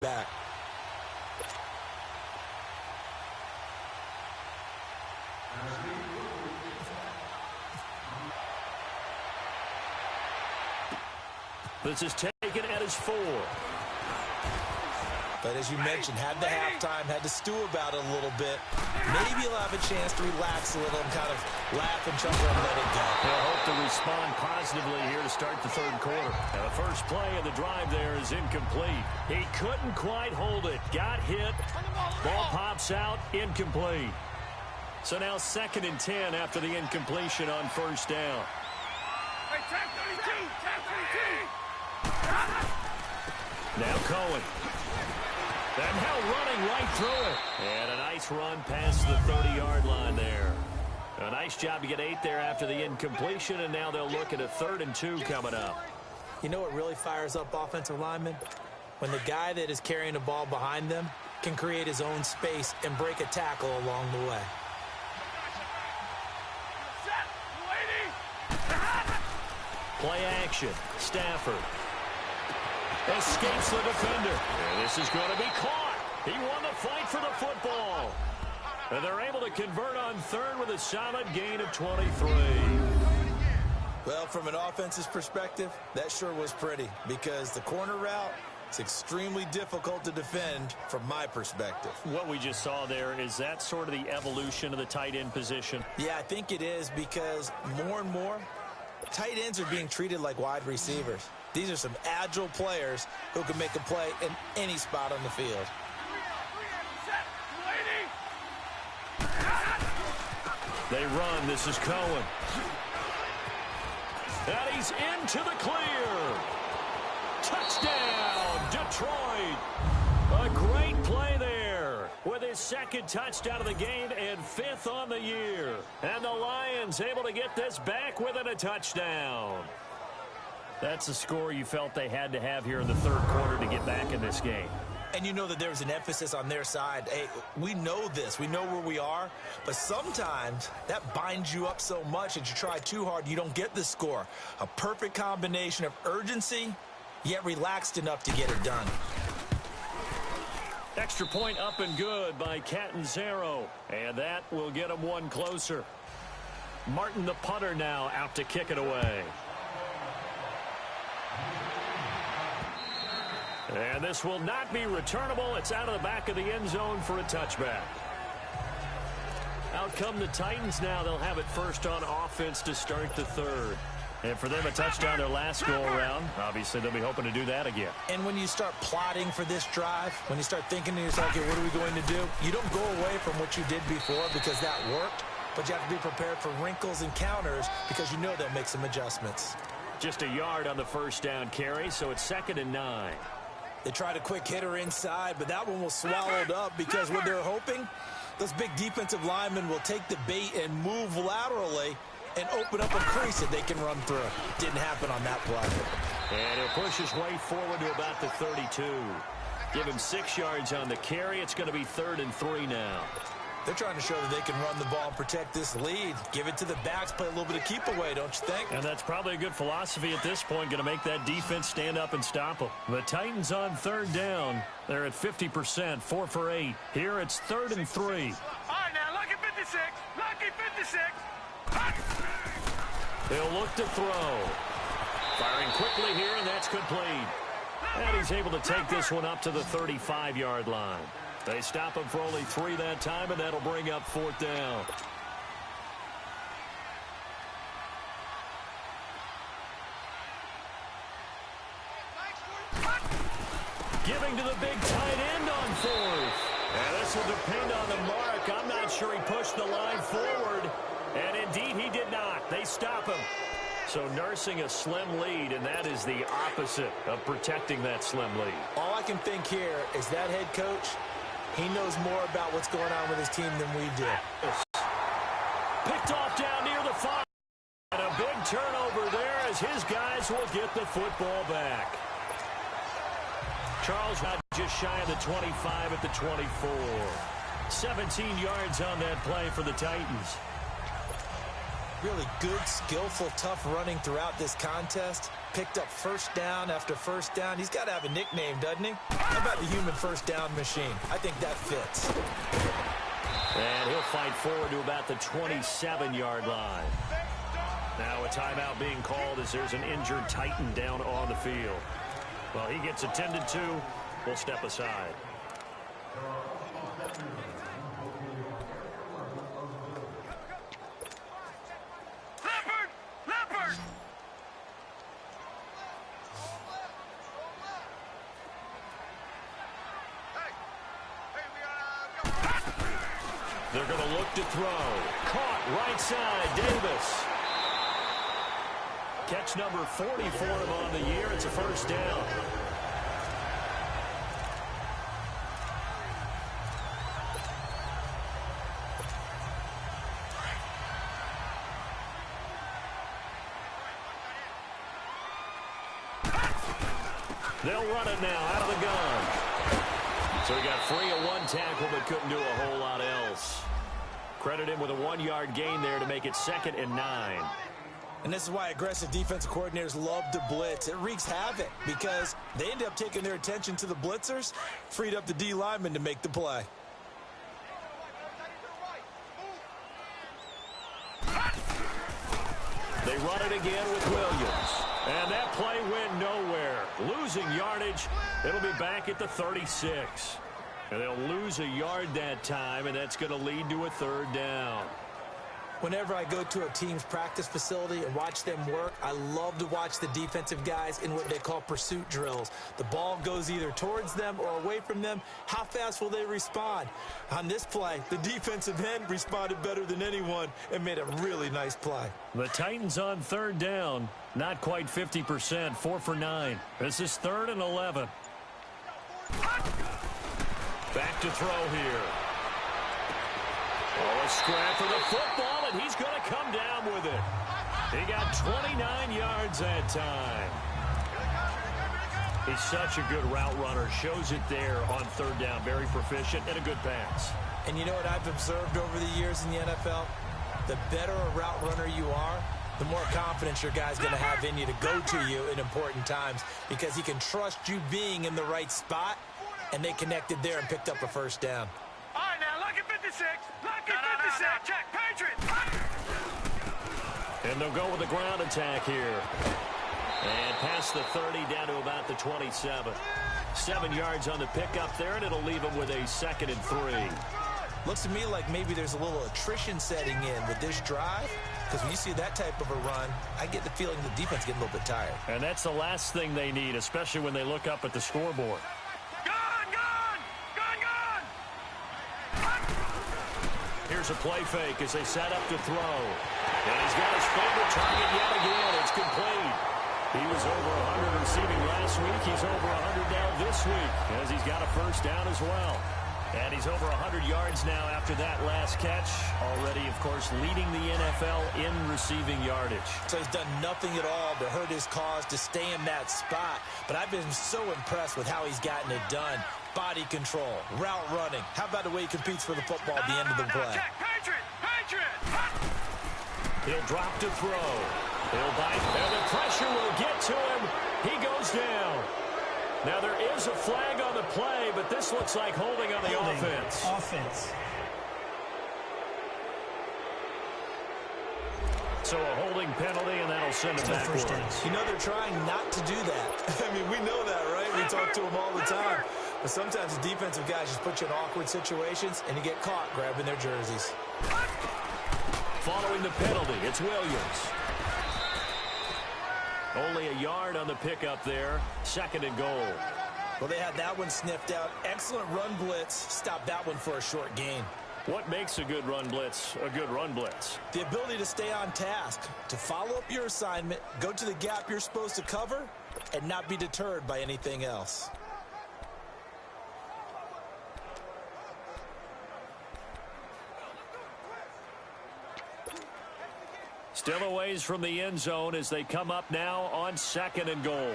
back. This is taken at his 4. But as you mentioned, had the halftime, had to stew about it a little bit. Maybe you'll have a chance to relax a little and kind of laugh and chuckle and let it go. They'll hope to respond positively here to start the third quarter. And the first play of the drive there is incomplete. He couldn't quite hold it. Got hit. Ball pops out. Incomplete. So now 2nd and 10 after the incompletion on first down. Hey, tap 32! Tap 32! Now Cohen. And now running right through it. And a nice run past the 30-yard line there. A nice job to get 8 there after the incompletion, and now they'll look at a 3rd and 2 coming up. You know what really fires up offensive linemen? When the guy that is carrying the ball behind them can create his own space and break a tackle along the way. Play action. Stafford escapes the defender. And this is going to be caught. He won the fight for the football. And they're able to convert on 3rd with a solid gain of 23. Well, from an offense's perspective, that sure was pretty because the corner route is extremely difficult to defend from my perspective. What we just saw there, is that sort of the evolution of the tight end position? Yeah, I think it is because more and more, tight ends are being treated like wide receivers. These are some agile players who can make a play in any spot on the field. They run. This is Cohen. And he's into the clear. Touchdown, Detroit. A great play there with his 2nd touchdown of the game and 5th on the year. And the Lions able to get this back within a touchdown. That's the score you felt they had to have here in the 3rd quarter to get back in this game. And you know that there's an emphasis on their side. Hey, we know this. We know where we are. But sometimes that binds you up so much that you try too hard, you don't get the score. A perfect combination of urgency, yet relaxed enough to get it done. Extra point up and good by Catanzaro. And that will get him one closer. Martin, the punter, now out to kick it away. And this will not be returnable. It's out of the back of the end zone for a touchback. Out come the Titans now. They'll have it first on offense to start the 3rd. And for them, a touchdown their last go-around. Obviously, they'll be hoping to do that again. And when you start plotting for this drive, when you start thinking to yourself, okay, what are we going to do? You don't go away from what you did before because that worked. But you have to be prepared for wrinkles and counters because you know they'll make some adjustments. Just a yard on the first down carry, so it's 2nd and 9. They tried a quick hitter inside, but that one was swallowed up because what they're hoping, those big defensive linemen will take the bait and move laterally and open up a crease that they can run through. Didn't happen on that play. And he'll push his way forward to about the 32. Give him 6 yards on the carry. It's going to be 3rd and 3 now. They're trying to show that they can run the ball and protect this lead. Give it to the backs, play a little bit of keep away, don't you think? And that's probably a good philosophy at this point, going to make that defense stand up and stop them. The Titans on 3rd down. They're at 50%, 4 for 8. Here it's 3rd and 3. All right, now, lucky 56. Lucky 56. He'll look to throw. Firing quickly here, and that's complete. And he's able to take this one up to the 35-yard line. They stop him for only 3 that time, and that'll bring up 4th down. Giving to the big tight end on 4th. And this will depend on the mark. I'm not sure he pushed the line forward. And indeed, he did not. They stop him. So nursing a slim lead, and that is the opposite of protecting that slim lead. All I can think here is that head coach, he knows more about what's going on with his team than we do. Picked off down near the 5. And a big turnover there as his guys will get the football back. Charles not just shy of the 25 at the 24. 17 yards on that play for the Titans. Really good, skillful, tough running throughout this contest. Picked up first down after first down. He's got to have a nickname, doesn't he? How about the human first down machine? I think that fits. And he'll fight forward to about the 27-yard line. Now a timeout being called as there's an injured Titan down on the field. Well, he gets attended to. We'll step aside. They're going to look to throw. Caught right side, Davis. Catch number 40 for him on the year. It's a first down. They'll run it now out of the gun. So he got free of one tackle but couldn't do a whole lot else. Credit him with a 1-yard gain there to make it 2nd and 9. And this is why aggressive defensive coordinators love to blitz. It wreaks havoc because they end up taking their attention to the blitzers, freed up the D lineman to make the play. They run it again with Williams. And that play went nowhere. Losing yardage. It'll be back at the 36. And they'll lose a yard that time, and that's going to lead to a 3rd down. Whenever I go to a team's practice facility and watch them work, I love to watch the defensive guys in what they call pursuit drills. The ball goes either towards them or away from them. How fast will they respond? On this play, the defensive end responded better than anyone and made a really nice play. The Titans on 3rd down. Not quite 50%, 4 for 9. This is 3rd and 11. Back to throw here. Oh, a scrap for the football, and he's going to come down with it. He got 29 yards that time. He's such a good route runner. Shows it there on 3rd down. Very proficient and a good pass. And you know what I've observed over the years in the NFL? The better a route runner you are, the more confidence your guy's going to have in you to go to you in important times because he can trust you being in the right spot, and they connected there and picked up a first down. All right, now, lucky 56. Lucky 56. Check, Patriots. And they'll go with the ground attack here. And past the 30 down to about the 27. 7 yards on the pickup there, and it'll leave them with a 2nd and 3. Looks to me like maybe there's a little attrition setting in with this drive. Because when you see that type of a run, I get the feeling the defense getting a little bit tired. And that's the last thing they need, especially when they look up at the scoreboard. Here's a play fake as they set up to throw. And he's got his favorite target yet again. It's complete. He was over 100 receiving last week. He's over 100 now this week as he's got a first down as well. And he's over 100 yards now after that last catch. Already, of course, leading the NFL in receiving yardage. So he's done nothing at all to hurt his cause to stay in that spot. But I've been so impressed with how he's gotten it done. Body control, route running. How about the way he competes for the football at the end of the play? He'll drop to throw. He'll bite, and the pressure will get to him. He goes down. Now, there is a flag on the play, but this looks like holding on the offense. So a holding penalty, and that'll send him backwards. You know, they're trying not to do that. I mean, we know that, right? We talk to them all the time. But sometimes the defensive guys just put you in awkward situations, and you get caught grabbing their jerseys. Following the penalty, it's Williams. Only a yard on the pickup there. 2nd and goal. Well, they had that one sniffed out. Excellent run blitz. Stopped that one for a short gain. What makes a good run blitz a good run blitz? The ability to stay on task, to follow up your assignment, go to the gap you're supposed to cover, and not be deterred by anything else. Still a ways from the end zone as they come up now on 2nd and goal.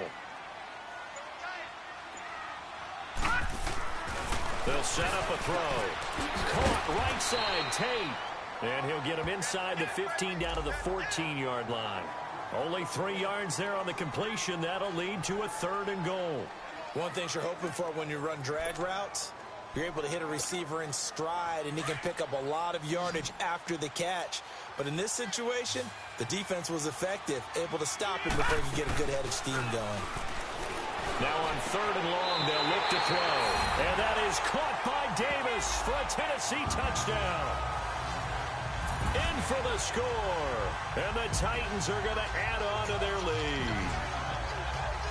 They'll set up a throw. Caught right side, Tate. And he'll get him inside the 15 down to the 14-yard line. Only 3 yards there on the completion. That'll lead to a 3rd and goal. One thing you're hoping for when you run drag routes, you're able to hit a receiver in stride, and he can pick up a lot of yardage after the catch. But in this situation, the defense was effective, able to stop him before he could get a good head of steam going. Now on 3rd and long, they'll look to throw. And that is caught by Davis for a Tennessee touchdown. In for the score. And the Titans are going to add on to their lead.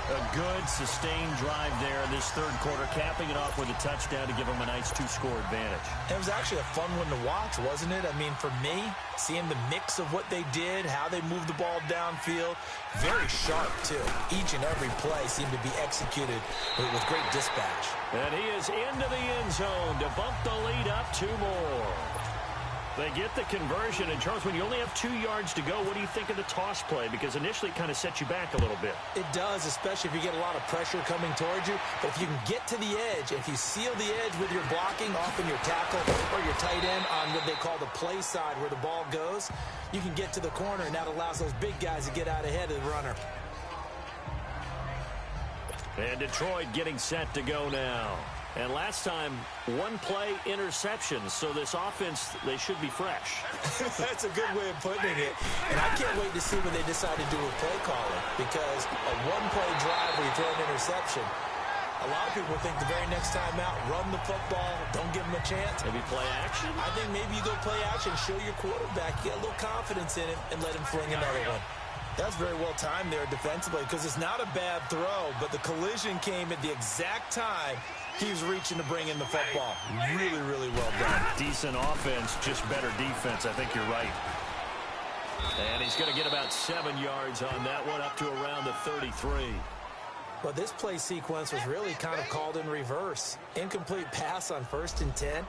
A good, sustained drive there in this 3rd quarter, capping it off with a touchdown to give them a nice 2-score advantage. It was actually a fun one to watch, wasn't it? I mean, for me, seeing the mix of what they did, how they moved the ball downfield, very sharp, too. Each and every play seemed to be executed with great dispatch. And he is into the end zone to bump the lead up 2 more. They get the conversion. And, Charles, when you only have 2 yards to go, what do you think of the toss play? Because initially it kind of sets you back a little bit. It does, especially if you get a lot of pressure coming towards you. But if you can get to the edge, if you seal the edge with your blocking, often your tackle or your tight end on what they call the play side where the ball goes, you can get to the corner, and that allows those big guys to get out ahead of the runner. And Detroit getting set to go now. And last time, 1-play interceptions. So this offense, they should be fresh. That's a good way of putting it. And I can't wait to see what they decide to do with play calling. Because a 1-play drive where you throw an interception, a lot of people think the very next time out, run the football, don't give them a chance. Maybe play action? I think maybe you go play action, show your quarterback, get a little confidence in it, and let him fling another one. That's very well timed there defensively because it's not a bad throw, but the collision came at the exact time he was reaching to bring in the football. Really, really well done. Decent offense, just better defense. I think you're right. And he's going to get about 7 yards on that one, up to around the 33. Well, this play sequence was really kind of called in reverse. Incomplete pass on 1st and 10.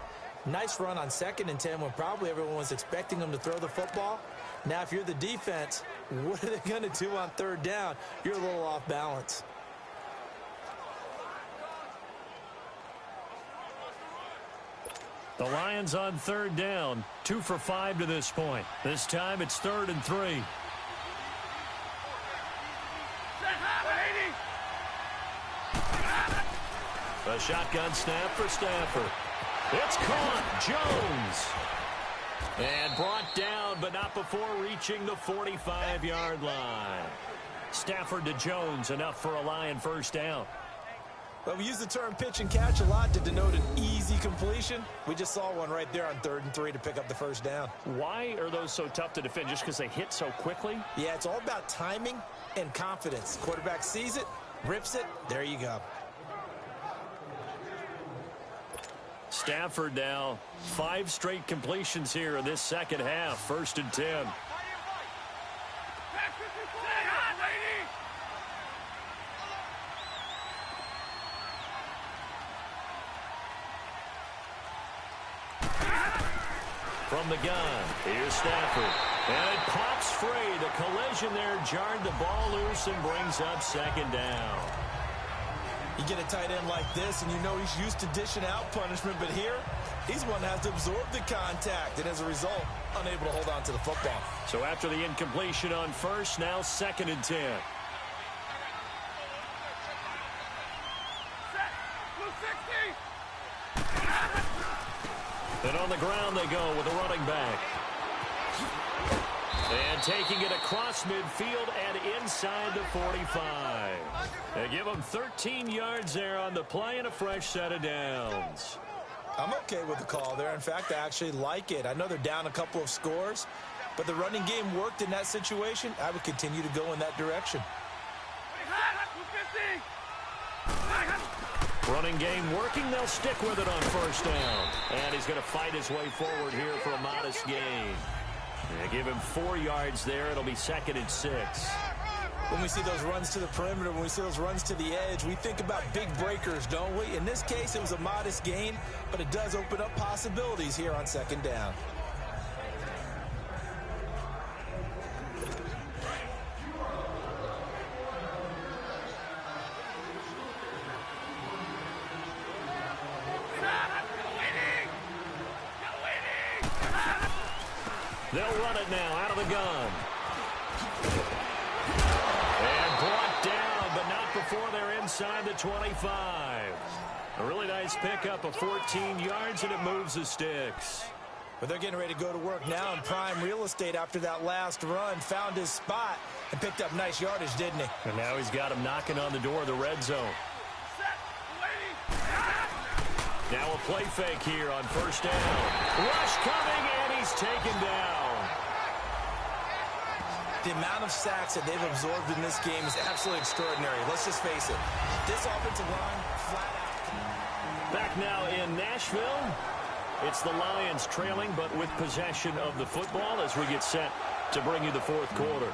Nice run on 2nd and 10 when probably everyone was expecting him to throw the football. Now, if you're the defense, what are they going to do on 3rd down? You're a little off balance. The Lions on 3rd down, 2 for 5 to this point. This time it's 3rd and 3. A shotgun snap for Stafford. It's caught. Jones. And brought down, but not before reaching the 45-yard line. Stafford to Jones, enough for a Lion 1st down. Well, we use the term pitch and catch a lot to denote an easy completion. We just saw one right there on 3rd and 3 to pick up the 1st down. Why are those so tough to defend? Just because they hit so quickly? Yeah, it's all about timing and confidence. Quarterback sees it, rips it, there you go. Stafford now, 5 straight completions here in this 2nd half. 1st and 10. From the gun, here's Stafford. And it pops free. The collision there jarred the ball loose and brings up 2nd down. You get a tight end like this, and you know he's used to dishing out punishment, but here, he's one that has to absorb the contact, and as a result, unable to hold on to the football. So after the incompletion on 1st, now 2nd and 10. And on the ground they go with a running back. And taking it across midfield and inside the 45. They give him 13 yards there on the play and a fresh set of downs. I'm okay with the call there. In fact, I actually like it. I know they're down a couple of scores, but the running game worked in that situation. I would continue to go in that direction. Running game working. They'll stick with it on 1st down. And he's going to fight his way forward here for a modest gain. They give him 4 yards there. It'll be 2nd and 6. When we see those runs to the perimeter, when we see those runs to the edge, we think about big breakers, don't we? In this case, it was a modest gain, but it does open up possibilities here on 2nd down. They'll run it now out of the gun. And brought down, but not before they're inside the 25. A really nice pickup of 14 yards, and it moves the sticks. But they're getting ready to go to work now in prime real estate after that last run. Found his spot and picked up nice yardage, didn't he? And now he's got him knocking on the door of the red zone. Now a play fake here on first down. Rush coming, and he's taken down. The amount of sacks that they've absorbed in this game is absolutely extraordinary. Let's just face it. This offensive line, flat out. Back now in Nashville. It's the Lions trailing, but with possession of the football as we get set to bring you the fourth quarter.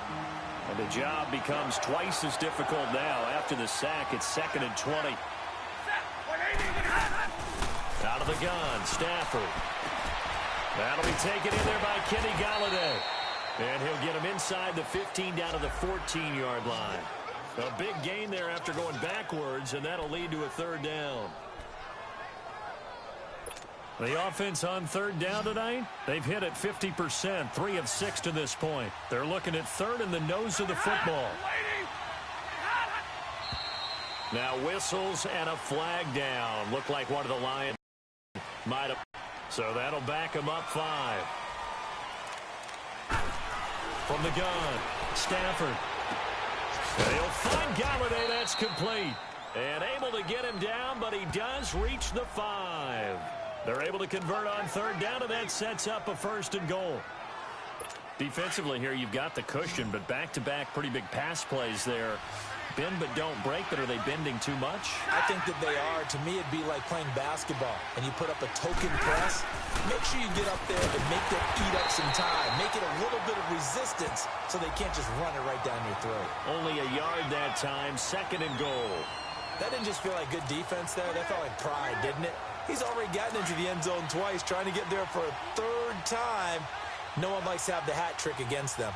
And the job becomes twice as difficult now. After the sack, it's 2nd and 20. Out of the gun, Stafford. That'll be taken in there by Kenny Golladay. And he'll get him inside the 15 down to the 14-yard line. A big gain there after going backwards, and that'll lead to a third down. The offense on third down tonight, they've hit it 50%, 3 of 6 to this point. They're looking at third in the nose of the football. Now whistles and a flag down. Looked like one of the Lions might have. So that'll back him up 5. From the gun, Stafford. They'll find Golladay. That's complete. And able to get him down, but he does reach the 5. They're able to convert on third down, and that sets up a 1st and goal. Defensively here, you've got the cushion, but back-to-back pretty big pass plays there. Bend but don't break, but are they bending too much? I think that they are. To me, it'd be like playing basketball, and you put up a token press. Make sure you get up there and make them eat up some time. Make it a little bit of resistance so they can't just run it right down your throat. Only a yard that time, 2nd and goal. That didn't just feel like good defense there. That felt like pride, didn't it? He's already gotten into the end zone twice, trying to get there for a 3rd time. No one likes to have the hat trick against them.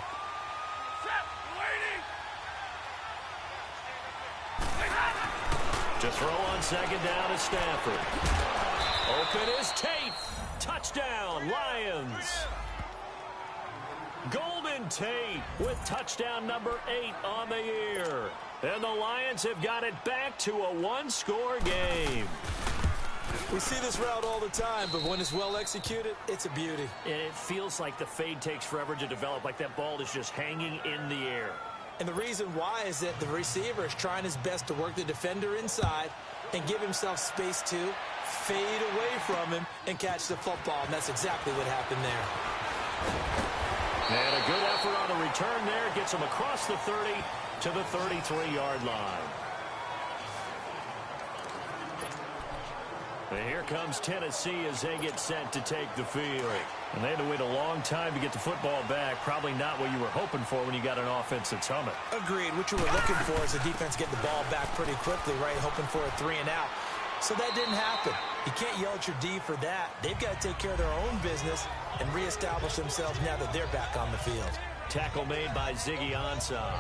To throw on 2nd down is Stafford. Open is Tate. Touchdown, Lions. Golden Tate with touchdown number 8 on the year. And the Lions have got it back to a 1-score game. We see this route all the time, but when it's well executed, it's a beauty. And it feels like the fade takes forever to develop, like that ball is just hanging in the air. And the reason why is that the receiver is trying his best to work the defender inside and give himself space to fade away from him and catch the football. And that's exactly what happened there. And a good effort on the return there. Gets him across the 30 to the 33-yard line. And here comes Tennessee as they get set to take the field. And they had to wait a long time to get the football back. Probably not what you were hoping for when you got an offense that's humming. Agreed. What you were looking for is the defense getting the ball back pretty quickly, right? Hoping for a 3 and out. So that didn't happen. You can't yell at your D for that. They've got to take care of their own business and reestablish themselves now that they're back on the field. Tackle made by Ziggy Ansah.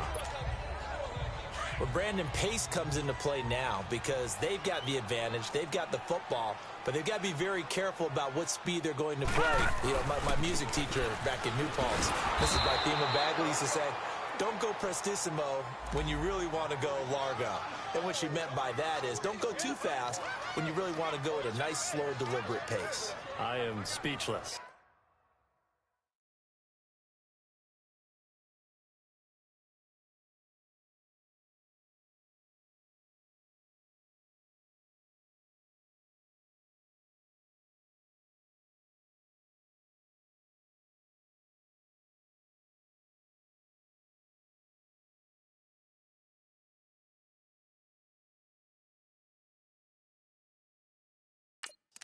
Well, Brandon, pace comes into play now because they've got the advantage. They've got the football, but they've got to be very careful about what speed they're going to play. You know, my music teacher back in New Paltz, Mrs. Blackima Bagley, used to say, don't go prestissimo when you really want to go largo. And what she meant by that is don't go too fast when you really want to go at a nice, slow, deliberate pace. I am speechless.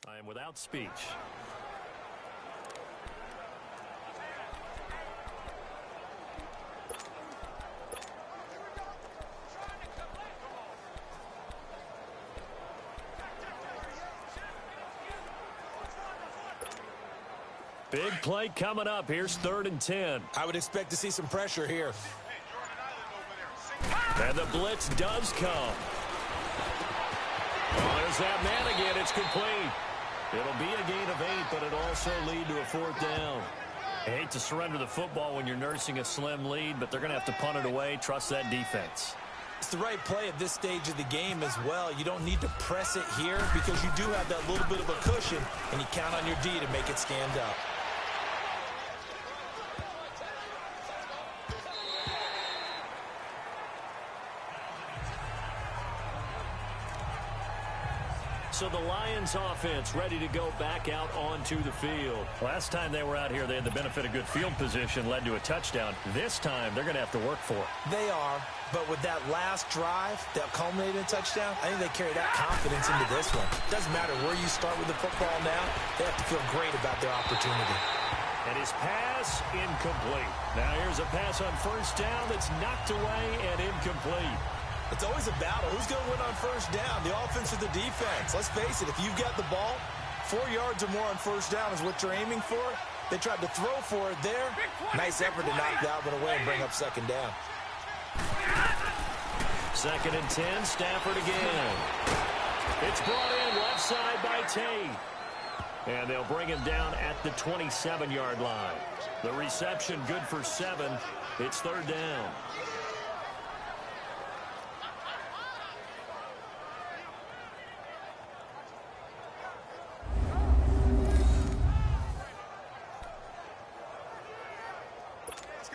I am without speech. Big play coming up. Here's 3rd and 10. I would expect to see some pressure here. And the blitz does come. Oh, there's that man again. It's complete. It'll be a gain of 8, but it'll also lead to a 4th down. I hate to surrender the football when you're nursing a slim lead, but they're going to have to punt it away. Trust that defense. It's the right play at this stage of the game as well. You don't need to press it here because you do have that little bit of a cushion, and you count on your D to make it stand up. So the Lions offense ready to go back out onto the field. Last time they were out here, they had the benefit of good field position, led to a touchdown. This time, they're going to have to work for it. They are, but with that last drive that culminated in a touchdown, I think they carry that confidence into this one. Doesn't matter where you start with the football now, they have to feel great about their opportunity. And his pass, incomplete. Now here's a pass on first down that's knocked away and incomplete. It's always a battle. Who's going to win on first down, the offense or the defense? Let's face it, if you've got the ball, 4 yards or more on first down is what you're aiming for. They tried to throw for it there. Nice effort to knock that one away and bring up second down. 2nd and 10, Stafford again. It's brought in left side by Tate. And they'll bring him down at the 27-yard line. The reception good for 7. It's 3rd down.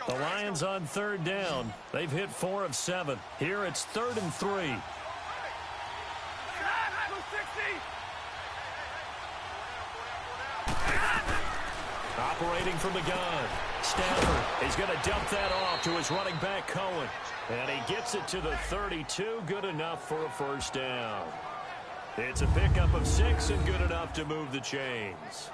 The Lions on 3rd down. They've hit 4 of 7. Here it's 3rd and 3. Operating from the gun. Stafford. He's going to dump that off to his running back, Cohen. And he gets it to the 32. Good enough for a first down. It's a pickup of 6 and good enough to move the chains.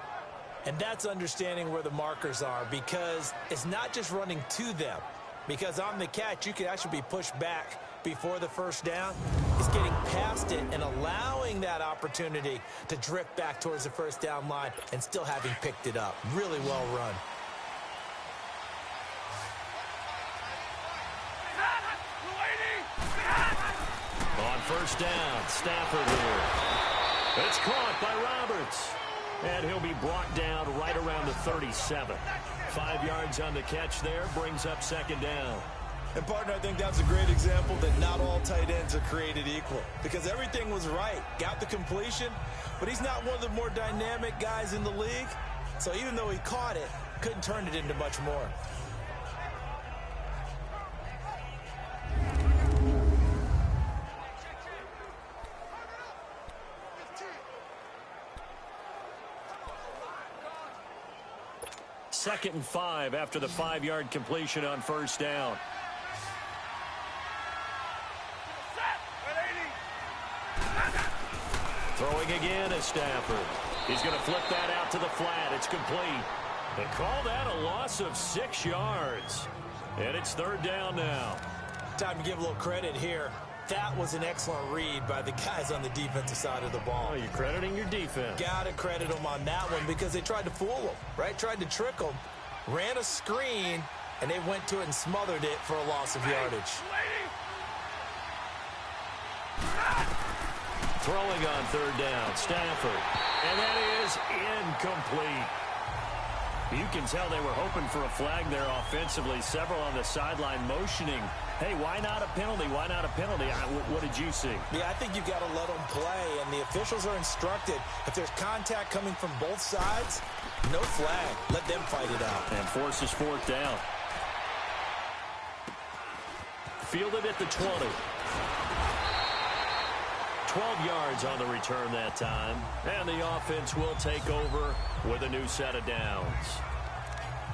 And that's understanding where the markers are, because it's not just running to them. Because on the catch, you could actually be pushed back before the first down. It's getting past it and allowing that opportunity to drift back towards the first down line and still having picked it up. Really well run. On first down, Stafford here. It's caught by Roberts. And he'll be brought down right around the 37. 5 yards on the catch there, brings up second down. And, partner, I think that's a great example that not all tight ends are created equal. Because everything was right. Got the completion, but he's not one of the more dynamic guys in the league. So even though he caught it, couldn't turn it into much more. Second and 5 after the 5-yard completion on first down. Throwing again is Stafford. He's going to flip that out to the flat. It's complete. They call that a loss of 6 yards. And it's 3rd down now. Time to give a little credit here. That was an excellent read by the guys on the defensive side of the ball. Oh, you're crediting your defense. Got to credit them on that one because they tried to fool them, right? Tried to trick them, ran a screen, and they went to it and smothered it for a loss of yardage. Throwing on 3rd down, Stafford. And that is incomplete. You can tell they were hoping for a flag there offensively. Several on the sideline motioning. Hey, why not a penalty? Why not a penalty? What did you see? Yeah, I think you've got to let them play, and the officials are instructed. If there's contact coming from both sides, no flag. Let them fight it out. And forces 4th down. Fielded at the 20. 12 yards on the return that time. And the offense will take over with a new set of downs.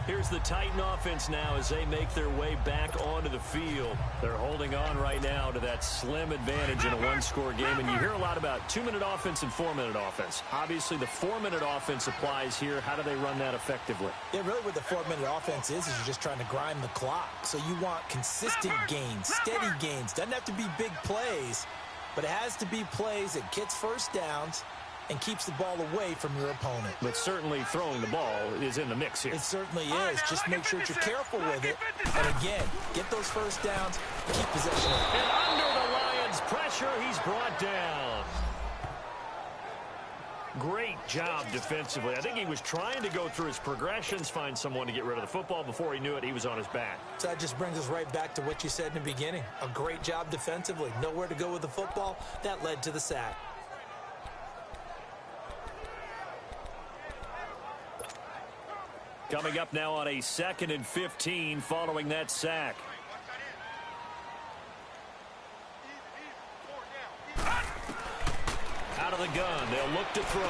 Here's the Titan offense now as they make their way back onto the field. They're holding on right now to that slim advantage in a one-score game. And you hear a lot about 2-minute offense and 4-minute offense. Obviously, the 4-minute offense applies here. How do they run that effectively? Yeah, really what the 4-minute offense is you're just trying to grind the clock. So you want consistent gains, steady gains. Doesn't have to be big plays, but it has to be plays that gets first downs and keeps the ball away from your opponent. But certainly throwing the ball is in the mix here. It certainly is. Just make sure that you're careful with it. And again, get those first downs, keep possession. And under the Lions' pressure, he's brought down. Great job defensively. I think he was trying to go through his progressions, find someone to get rid of the football. Before he knew it, he was on his back. So that just brings us right back to what you said in the beginning. A great job defensively. Nowhere to go with the football. That led to the sack. Coming up now on a 2nd and 15 following that sack. Out of the gun, they'll look to throw.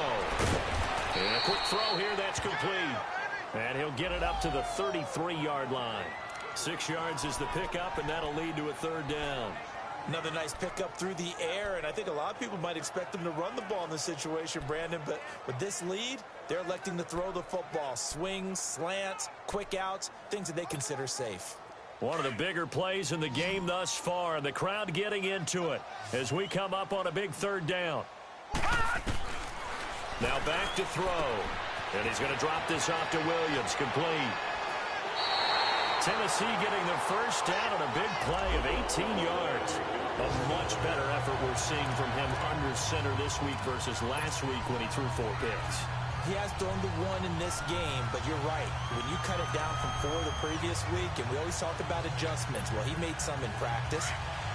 And a quick throw here, that's complete. And he'll get it up to the 33-yard line. 6 yards is the pickup, and that'll lead to a 3rd down. Another nice pickup through the air, and I think a lot of people might expect them to run the ball in this situation, Brandon, but with this lead, they're electing to throw the football. Swings, slants, quick outs, things that they consider safe. One of the bigger plays in the game thus far, and the crowd getting into it as we come up on a big 3rd down. Now back to throw. And he's going to drop this off to Williams. Complete. Tennessee getting the 1st down on a big play of 18 yards. A much better effort we're seeing from him under center this week versus last week when he threw 4 picks. He has thrown the 1 in this game, but you're right. When you cut it down from 4 the previous week, and we always talk about adjustments, well, he made some in practice,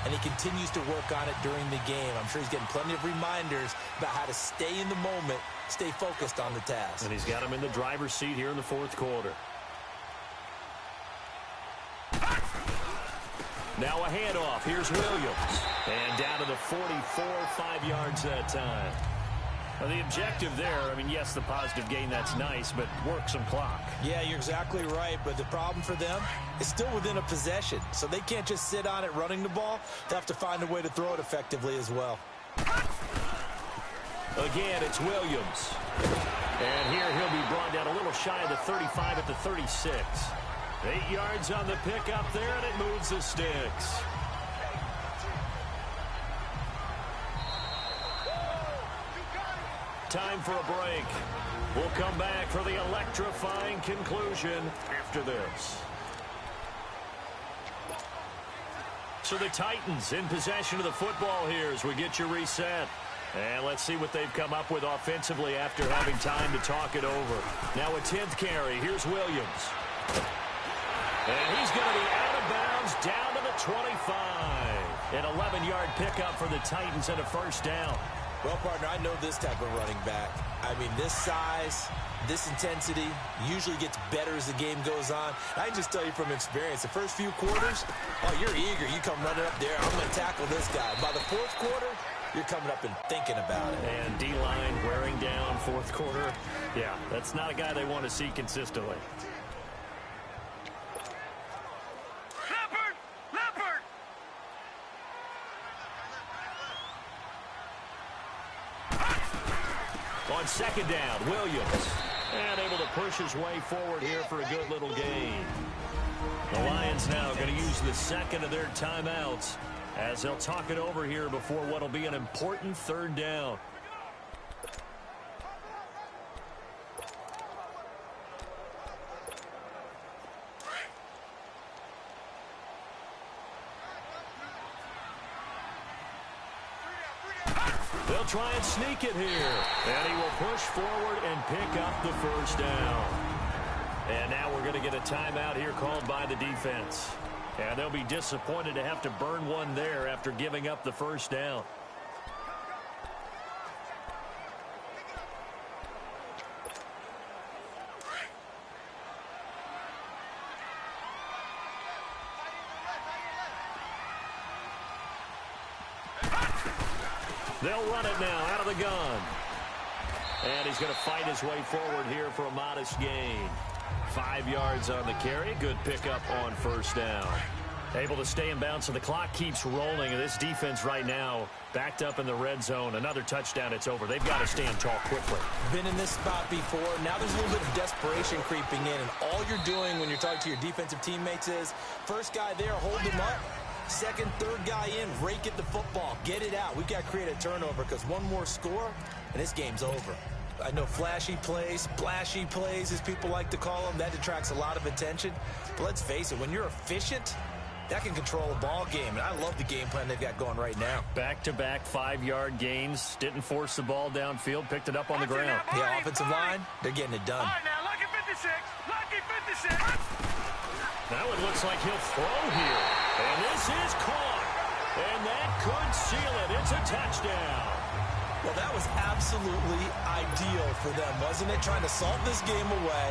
and he continues to work on it during the game. I'm sure he's getting plenty of reminders about how to stay in the moment, stay focused on the task. And he's got him in the driver's seat here in the 4th quarter. Now a handoff. Here's Williams. And down to the 44, 5 yards that time. Now the objective there, I mean, yes, the positive gain, that's nice, but work some clock. Yeah, you're exactly right, but the problem for them is still within a possession, so they can't just sit on it running the ball. They have to find a way to throw it effectively as well. Again, it's Williams. And here he'll be brought down a little shy of the 35 at the 36. 8 yards on the pickup there, and it moves the sticks. Time for a break. We'll come back for the electrifying conclusion after this. So the Titans in possession of the football here as we get you reset. And let's see what they've come up with offensively after having time to talk it over. Now a 10th carry. Here's Williams. And he's going to be out of bounds down to the 25. An 11-yard pickup for the Titans and a 1st down. Well, partner, I know this type of running back. I mean, this size, this intensity usually gets better as the game goes on. I can just tell you from experience, the first few quarters, oh, you're eager. You come running up there. I'm going to tackle this guy. By the 4th quarter, you're coming up and thinking about it. And D-line wearing down 4th quarter. Yeah, that's not a guy they want to see consistently. On 2nd down, Williams. And able to push his way forward here for a good little gain. The Lions now going to use the 2nd of their timeouts as they'll talk it over here before what will be an important 3rd down. They'll try and sneak it here. And he will push forward and pick up the 1st down. And now we're going to get a timeout here called by the defense. And they'll be disappointed to have to burn one there after giving up the 1st down. They'll run it now out of the gun. And he's going to fight his way forward here for a modest gain. 5 yards on the carry. Good pickup on 1st down. Able to stay in bounds, so the clock keeps rolling. And this defense right now backed up in the red zone. Another touchdown, it's over. They've got to stand tall quickly. Been in this spot before. Now there's a little bit of desperation creeping in. And all you're doing when you're talking to your defensive teammates is, first guy there, hold him up. 2nd, 3rd guy in, rake at the football. Get it out. We've got to create a turnover because one more score, and this game's over. I know flashy plays, splashy plays, as people like to call them, that detracts a lot of attention. But let's face it, when you're efficient, That can control a ball game, and I love the game plan they've got going right now. Back-to-back 5-yard gains. Didn't force the ball downfield. Picked it up on the ground. The offensive line, they're getting it done. All right, now, lucky 56. Lucky 56. Now it looks like he'll throw here. And this is caught. And that could seal it. It's a touchdown. Well, that was absolutely ideal for them, wasn't it? Trying to salt this game away.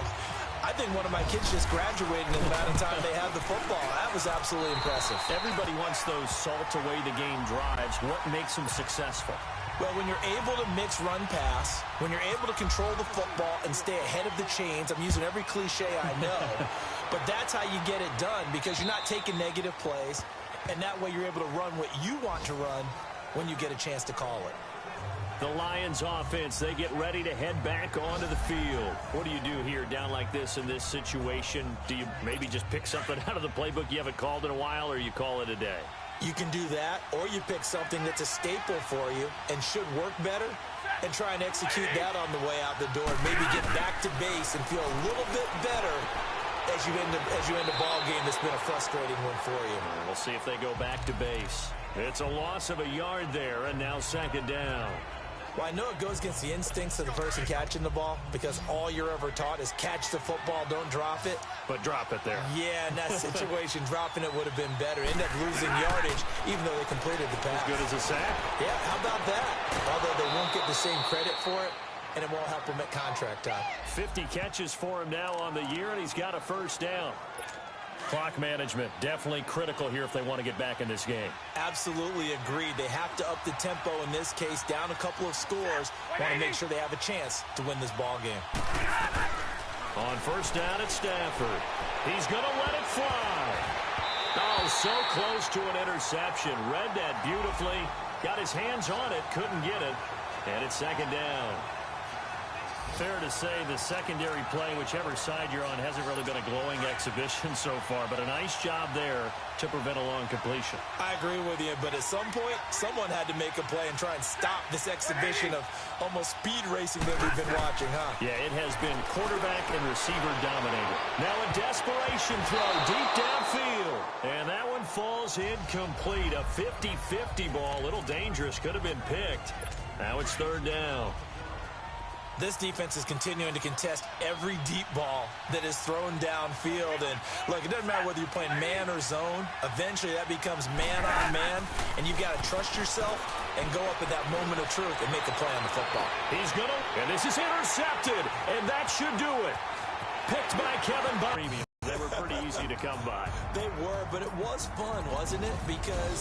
I think one of my kids just graduated in the amount of time they had the football. That was absolutely impressive. Everybody wants those salt-away-the-game drives. What makes them successful? Well, when you're able to mix run-pass, when you're able to control the football and stay ahead of the chains, I'm using every cliche I know, but that's how you get it done because you're not taking negative plays, and that way you're able to run what you want to run when you get a chance to call it. The Lions offense, they get ready to head back onto the field. What do you do here down like this in this situation? Do you maybe just pick something out of the playbook you haven't called in a while, or you call it a day? You can do that, or you pick something that's a staple for you and should work better and try and execute that on the way out the door and maybe get back to base and feel a little bit better as you end a ball game that's been a frustrating one for you. We'll see if they go back to base. It's a loss of a yard there, and now second down. Well, I know it goes against the instincts of the person catching the ball because all you're ever taught is catch the football, don't drop it. But drop it there. Yeah, in that situation, dropping it would have been better. End up losing yardage, even though they completed the pass. As good as a sack? Yeah, how about that? Although they won't get the same credit for it, and it won't help him at contract time. 50 catches for him now on the year, and he's got a first down. Clock management, definitely critical here if they want to get back in this game. Absolutely agreed. They have to up the tempo in this case, down a couple of scores. Want to make sure they have a chance to win this ball game. On first down at Stafford. He's going to let it fly. Oh, so close to an interception. Read that beautifully. Got his hands on it, couldn't get it. And it's second down. Fair to say the secondary play, whichever side you're on, hasn't really been a glowing exhibition so far, but a nice job there to prevent a long completion. I agree with you, but at some point, someone had to make a play and try and stop this exhibition of almost speed racing that we've been watching, huh? Yeah, it has been quarterback and receiver dominated. Now a desperation throw deep downfield, and that one falls incomplete. A 50-50 ball, a little dangerous, could have been picked. Now it's third down. This defense is continuing to contest every deep ball that is thrown downfield. And, look, it doesn't matter whether you're playing man or zone. Eventually, that becomes man-on-man, and you've got to trust yourself and go up at that moment of truth and make a play on the football. He's going to, and this is intercepted, and that should do it. Picked by Kevin Bunn. They were pretty easy to come by. They were, but it was fun, wasn't it? Because